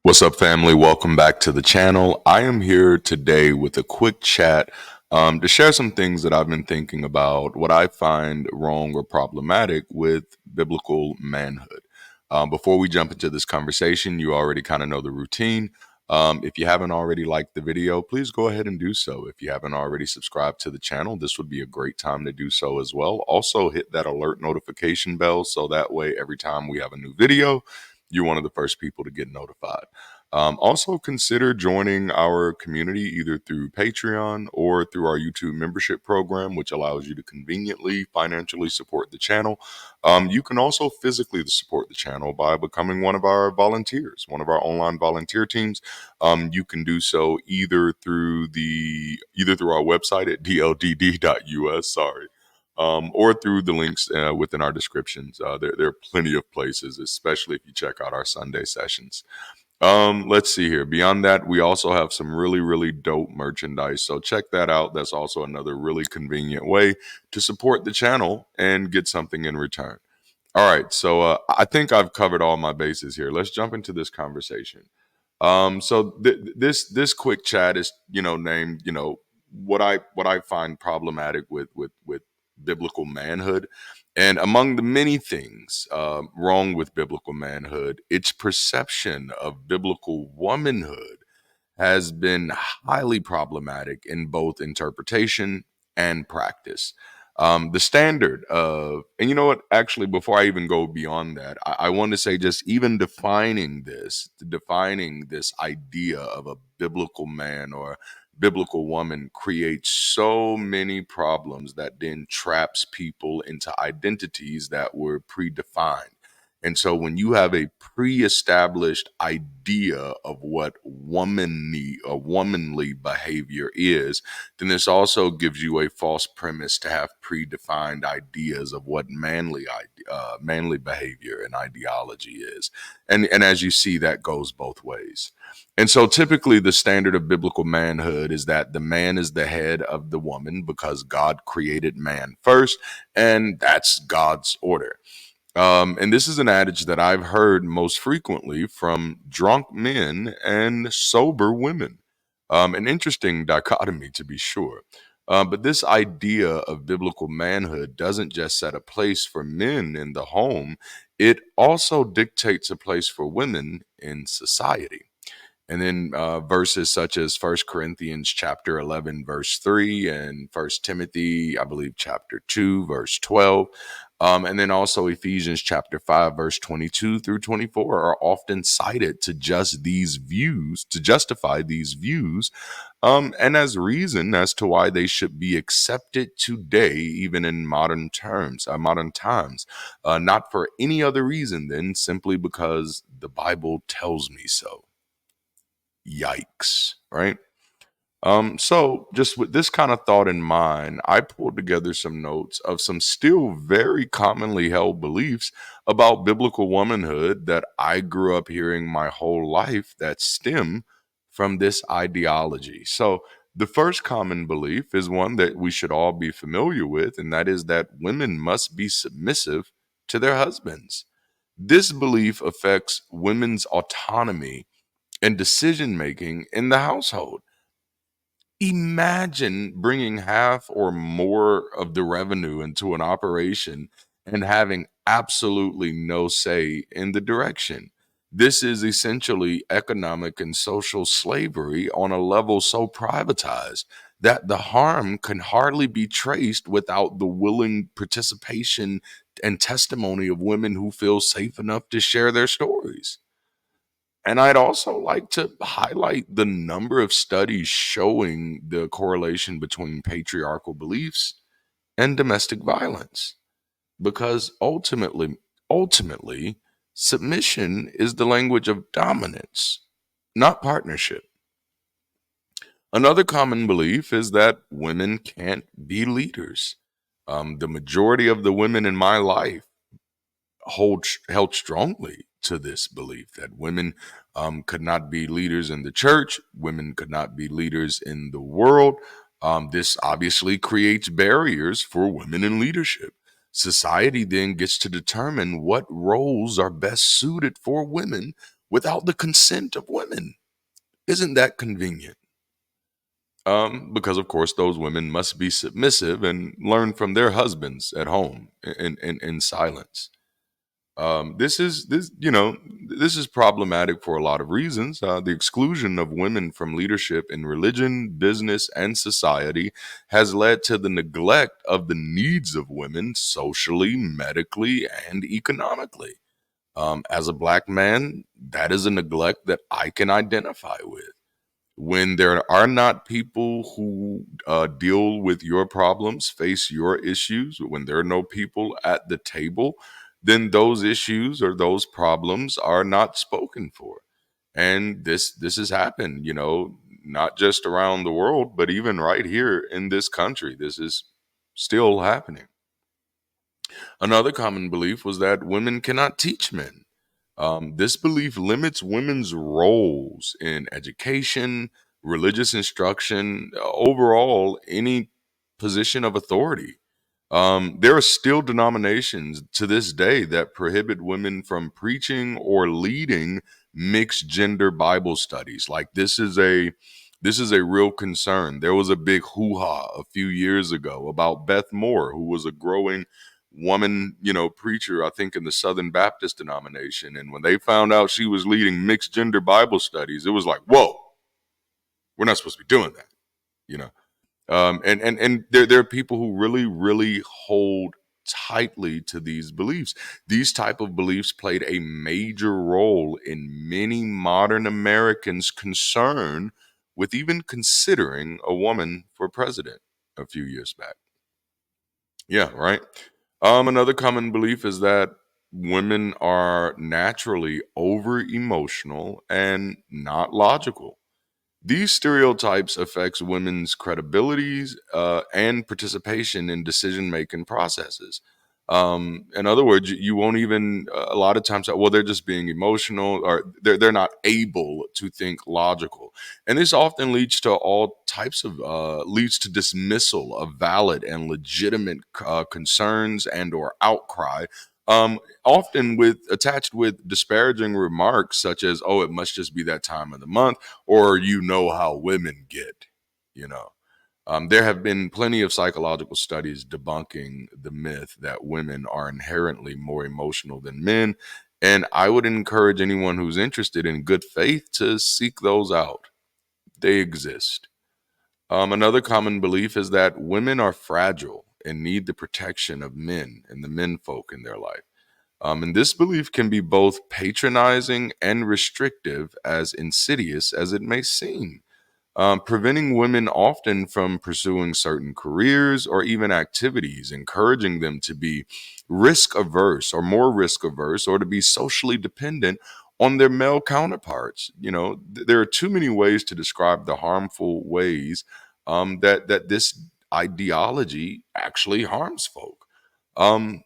What's up, family? Welcome back to the channel. I am here today with a quick chat to share some things that I've been thinking about, what I find wrong or problematic with biblical manhood. Before we jump into this conversation, you already kind of know the routine. If you haven't already liked the video, please go ahead and do so. If you haven't already subscribed to the channel, this would be a great time to do so as well. Also, hit that alert notification bell so that way every time we have a new video, you're one of the first people to get notified. Also, consider joining our community either through Patreon or through our YouTube membership program, which allows you to conveniently financially support the channel. You can also physically support the channel by becoming one of our volunteers, one of our online volunteer teams. You can do so either through our website at dldd.us. Sorry. Or through the links within our descriptions. There are plenty of places, especially if you check out our Sunday sessions. Let's see here. Beyond that, we also have some really dope merchandise. So check that out. That's also another really convenient way to support the channel and get something in return. All right. So I think I've covered all my bases here. Let's jump into this conversation. This quick chat is named what I find problematic with biblical manhood, and among the many things wrong with biblical manhood, its perception of biblical womanhood has been highly problematic in both interpretation and practice. The standard of, and you know what, actually, before I even go beyond that, I want to say just even defining this idea of a biblical man or biblical woman creates so many problems that then traps people into identities that were predefined. And so when you have a pre-established idea of what womanly behavior is, then this also gives you a false premise to have predefined ideas of what manly behavior and ideology is. And as you see, that goes both ways. And so typically the standard of biblical manhood is that the man is the head of the woman because God created man first, and that's God's order. And this is an adage that I've heard most frequently from drunk men and sober women. An interesting dichotomy, to be sure. But this idea of biblical manhood doesn't just set a place for men in the home, it also dictates a place for women in society. And then verses such as First Corinthians chapter 11, verse 3, and First Timothy, I believe, chapter 2, verse 12. And then also Ephesians chapter 5, verse 22 through 24 are often cited to justify these views, and as reason as to why they should be accepted today, even in modern times, not for any other reason than simply because the Bible tells me so. Yikes, right? So just with this kind of thought in mind, I pulled together some notes of some still very commonly held beliefs about biblical womanhood that I grew up hearing my whole life that stem from this ideology. So the first common belief is one that we should all be familiar with, and that is that women must be submissive to their husbands. This belief affects women's autonomy and decision making in the household. Imagine bringing half or more of the revenue into an operation and having absolutely no say in the direction. This is essentially economic and social slavery on a level so privatized that the harm can hardly be traced without the willing participation and testimony of women who feel safe enough to share their stories. And I'd also like to highlight the number of studies showing the correlation between patriarchal beliefs and domestic violence. Because ultimately, submission is the language of dominance, not partnership. Another common belief is that women can't be leaders. The majority of the women in my life held strongly to this belief that women could not be leaders in the church, women could not be leaders in the world. This obviously creates barriers for women in leadership. Society then gets to determine what roles are best suited for women, without the consent of women. Isn't that convenient? Because of course those women must be submissive and learn from their husbands at home in silence. This is problematic for a lot of reasons. The exclusion of women from leadership in religion, business, and society has led to the neglect of the needs of women socially, medically, and economically. As a black man, that is a neglect that I can identify with. When there are not people who deal with your problems, face your issues, when there are no people at the table, then those issues or those problems are not spoken for. And this has happened, not just around the world, but even right here in this country. This is still happening. Another common belief was that women cannot teach men. This belief limits women's roles in education, religious instruction, overall, any position of authority. There are still denominations to this day that prohibit women from preaching or leading mixed gender Bible studies. Like this is a real concern. There was a big hoo-ha a few years ago about Beth Moore, who was a growing woman, preacher, I think in the Southern Baptist denomination. And when they found out she was leading mixed gender Bible studies, it was like, whoa, we're not supposed to be doing that, you know. And there are people who really, really hold tightly to these beliefs. These type of beliefs played a major role in many modern Americans' concern with even considering a woman for president a few years back. Yeah, right. Another common belief is that women are naturally over emotional and not logical. These stereotypes affects women's credibilities and participation in decision-making processes. In other words, you won't even a lot of times. Well, they're just being emotional, or they're not able to think logical, and this often leads to all types of leads to dismissal of valid and legitimate concerns and or outcry. Often with attached with disparaging remarks such as, "Oh, it must just be that time of the month," or "You know how women get," you know. There have been plenty of psychological studies debunking the myth that women are inherently more emotional than men. And I would encourage anyone who's interested in good faith to seek those out. They exist. Another common belief is that women are fragile and need the protection of men and the men folk in their life. And this belief can be both patronizing and restrictive, as insidious as it may seem, preventing women often from pursuing certain careers or even activities, encouraging them to be risk averse or more risk averse or to be socially dependent on their male counterparts. There are too many ways to describe the harmful ways that this ideology actually harms folk. Um,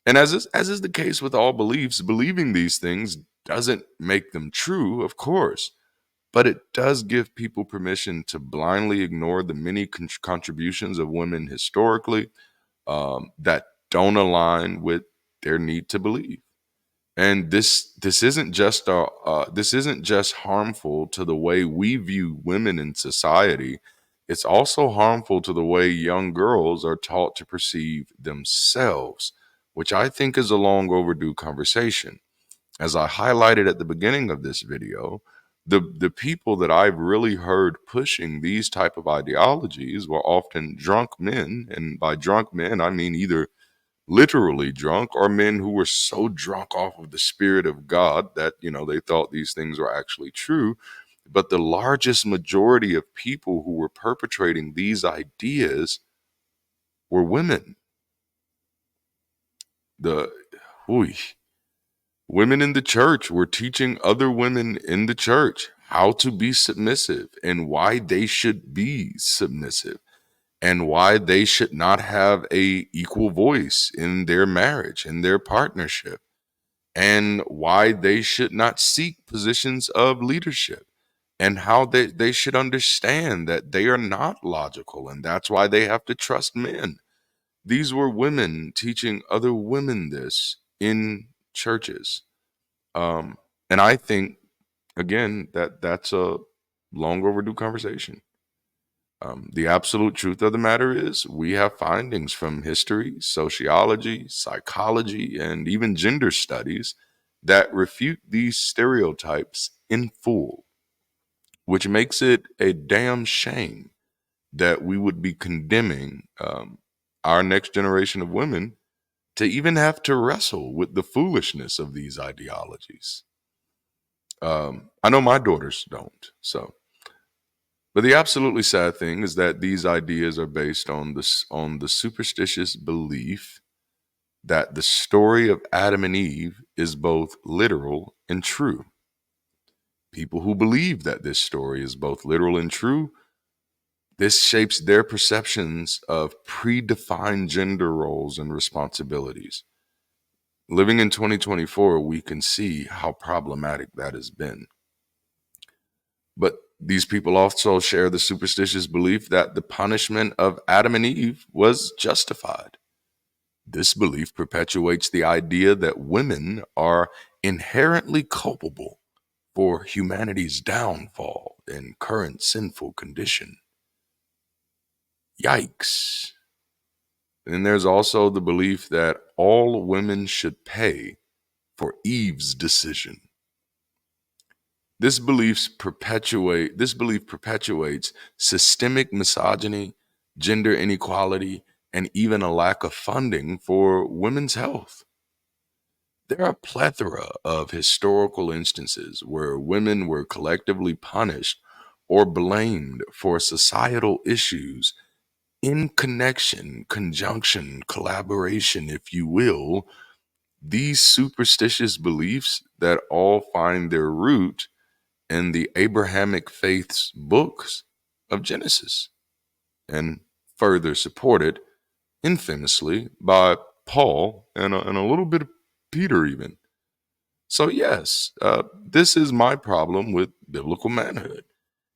and as is the case with all beliefs, believing these things doesn't make them true, of course, but it does give people permission to blindly ignore the many contributions of women historically that don't align with their need to believe. And this isn't just harmful to the way we view women in society. It's also harmful to the way young girls are taught to perceive themselves, which I think is a long overdue conversation. As I highlighted at the beginning of this video, the people that I've really heard pushing these type of ideologies were often drunk men, and by drunk men I mean either literally drunk or men who were so drunk off of the spirit of God that they thought these things were actually true. But the largest majority of people who were perpetrating these ideas were women. The Oy. Women in the church were teaching other women in the church how to be submissive and why they should be submissive and why they should not have a equal voice in their marriage, in their partnership, and why they should not seek positions of leadership, and how they should understand that they are not logical and that's why they have to trust men. These were women teaching other women this in churches. And I think again, that's a long overdue conversation. The absolute truth of the matter is, we have findings from history, sociology, psychology, and even gender studies that refute these stereotypes in full, which makes it a damn shame that we would be condemning our next generation of women to even have to wrestle with the foolishness of these ideologies. I know my daughters don't. So, but the absolutely sad thing is that these ideas are based on the superstitious belief that the story of Adam and Eve is both literal and true. People who believe that this story is both literal and true, this shapes their perceptions of predefined gender roles and responsibilities. Living in 2024, we can see how problematic that has been. But these people also share the superstitious belief that the punishment of Adam and Eve was justified. This belief perpetuates the idea that women are inherently culpable for humanity's downfall and current sinful condition. Yikes. And then there's also the belief that all women should pay for Eve's decision. This belief perpetuates systemic misogyny, gender inequality, and even a lack of funding for women's health. There are a plethora of historical instances where women were collectively punished or blamed for societal issues in conjunction, collaboration, if you will. These superstitious beliefs that all find their root in the Abrahamic faith's books of Genesis and further supported infamously by Paul and a little bit of Peter even. So yes, this is my problem with biblical manhood,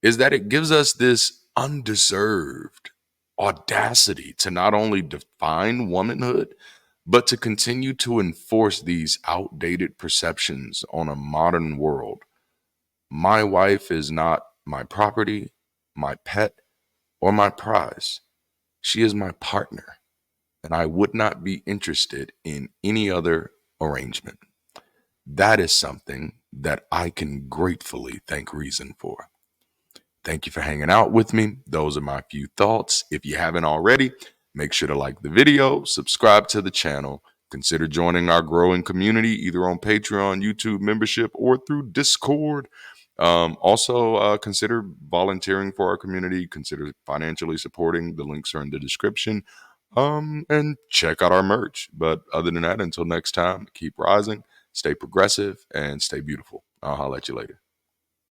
is that it gives us this undeserved audacity to not only define womanhood, but to continue to enforce these outdated perceptions on a modern world. My wife is not my property, my pet, or my prize. She is my partner, and I would not be interested in any other arrangement. That is something that I can gratefully thank reason for. Thank you for hanging out with me. Those are my few thoughts. If you haven't already, make sure to like the video, subscribe to the channel, consider joining our growing community either on Patreon, YouTube membership, or through Discord. Also, consider volunteering for our community. Consider financially supporting. The links are in the description. And check out our merch. But other than that, until next time, keep rising, stay progressive, and stay beautiful. I'll holler at you later.